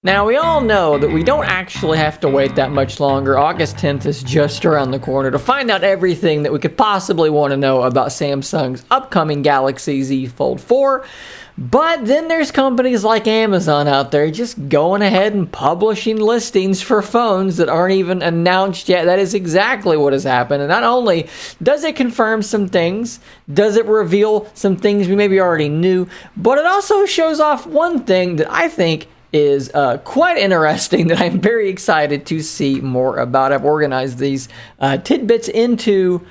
Now, we all know that we don't actually have to wait that much longer. August 10th is just around the corner to find out everything that we could possibly want to know about Samsung's upcoming Galaxy Z Fold 4. But then there's companies like Amazon out there just going ahead and publishing listings for phones that aren't even announced yet. That is exactly what has happened. And not only does it confirm some things, does it reveal some things we maybe already knew, but it also shows off one thing that I think is quite interesting that I'm very excited to see more about. I've organized these tidbits into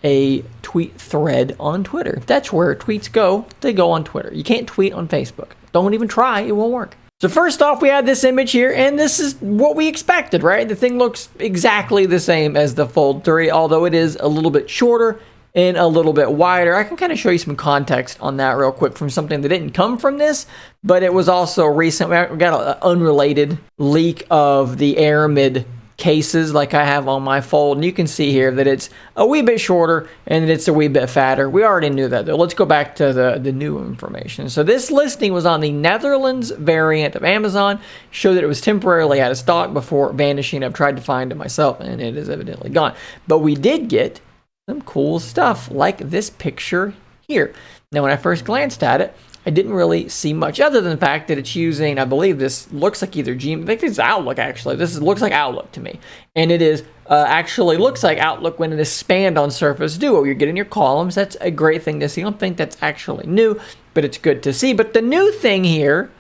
a tweet thread on Twitter. If that's where tweets go, they go on Twitter. You can't tweet on Facebook. Don't even try, it won't work. So first off, we have this image here, and this is what we expected, right? The thing looks exactly the same as the Fold 3, although it is a little bit shorter and a little bit wider. I can kind of show you some context on that real quick from something that didn't come from this, but it was also recent. We got an unrelated leak of the Aramid cases like I have on my Fold, and you can see here that it's a wee bit shorter and that it's a wee bit fatter. We already knew that though. Let's go back to the new information. So this listing was on the Netherlands variant of Amazon, showed that it was temporarily out of stock before vanishing. I've tried to find it myself and it is evidently gone, but we did get some cool stuff like this picture here. Now when I first glanced at it, I didn't really see much other than the fact that it's using, I believe this looks like either Gmail, I think it's Outlook actually. Looks like Outlook to me. And it is actually looks like Outlook when it is spanned on Surface Duo. You're getting your columns. That's a great thing to see. I don't think that's actually new, but it's good to see. But the new thing here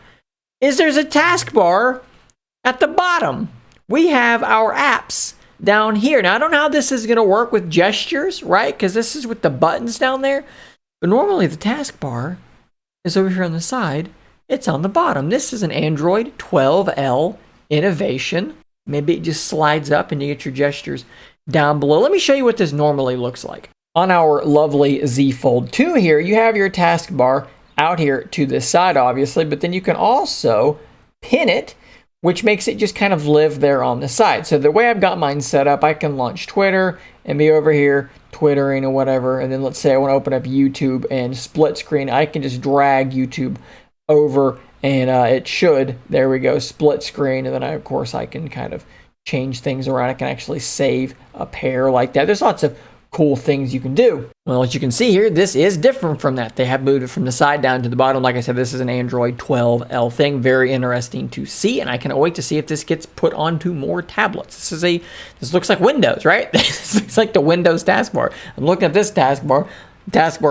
is there's a taskbar at the bottom. We have our apps down here. Now, I don't know how this is going to work with gestures, right? Because this is with the buttons down there. But normally the taskbar is over here on the side. It's on the bottom. This is an Android 12L innovation. Maybe it just slides up and you get your gestures down below. Let me show you what this normally looks like. On our lovely Z Fold 2 here, you have your taskbar out here to the side, obviously, but then you can also pin it, which makes it just kind of live there on the side. So the way I've got mine set up, I can launch Twitter and be over here twittering or whatever. And then let's say I want to open up YouTube and split screen. I can just drag YouTube over and it should, there we go, split screen. And then of course I can kind of change things around. I can actually save a pair like that. There's lots of cool things you can do. Well, as you can see here, this is different from that. They have moved it from the side down to the bottom. Like I said, this is an Android 12L thing. Very interesting to see, and I cannot wait to see if this gets put onto more tablets. This looks like Windows, right? This looks like the Windows taskbar. I'm looking at this taskbar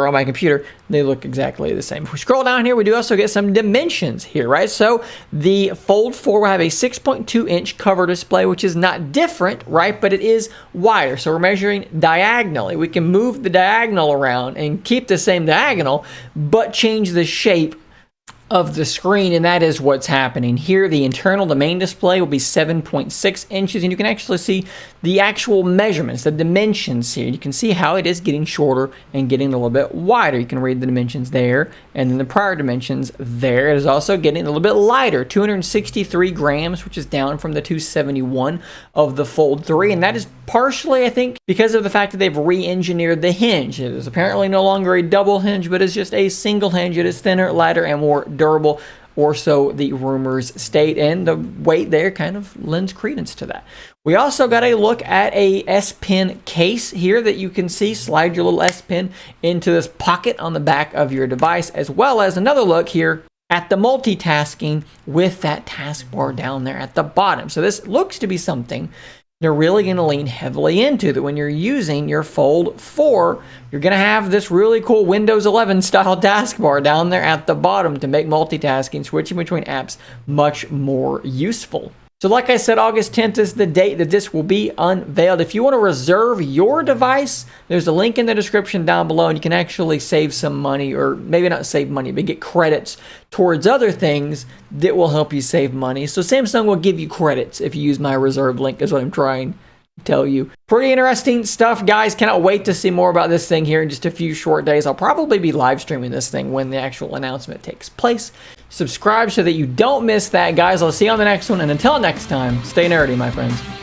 on my computer. They look exactly the same. If we scroll down here, we do also get some dimensions here, right? So the Fold 4 will have a 6.2-inch cover display, which is not different, right? But it is wider. So we're measuring diagonally. We can move the diagonal around and keep the same diagonal, but change the shape of the screen, and that is what's happening here. The main display will be 7.6 inches, and you can actually see the actual measurements, the dimensions here. You can see how it is getting shorter and getting a little bit wider. You can read the dimensions there, and then the prior dimensions there. It is also getting a little bit lighter, 263 grams, which is down from the 271 of the Fold 3, and that is partially, I think, because of the fact that they've re-engineered the hinge. It is apparently no longer a double hinge, but it's just a single hinge. It is thinner, lighter, and more durable, or so the rumors state, and the weight there kind of lends credence to that. We also got a look at a S Pen case here that you can see. Slide your little S Pen into this pocket on the back of your device, as well as another look here at the multitasking with that taskbar down there at the bottom. So this looks to be something they're really going to lean heavily into, that when you're using your Fold 4, you're going to have this really cool Windows 11 style taskbar down there at the bottom to make multitasking, switching between apps, much more useful. So like I said, August 10th is the date that this will be unveiled. If you want to reserve your device, there's a link in the description down below, and you can actually save some money, or maybe not save money, but get credits towards other things that will help you save money. So Samsung will give you credits if you use my reserve link, is what I'm trying to tell you. Pretty interesting stuff, guys. Cannot wait to see more about this thing here in just a few short days. I'll probably be live streaming this thing when the actual announcement takes place. Subscribe so that you don't miss that, guys. I'll see you on the next one, and until next time, stay nerdy, my friends.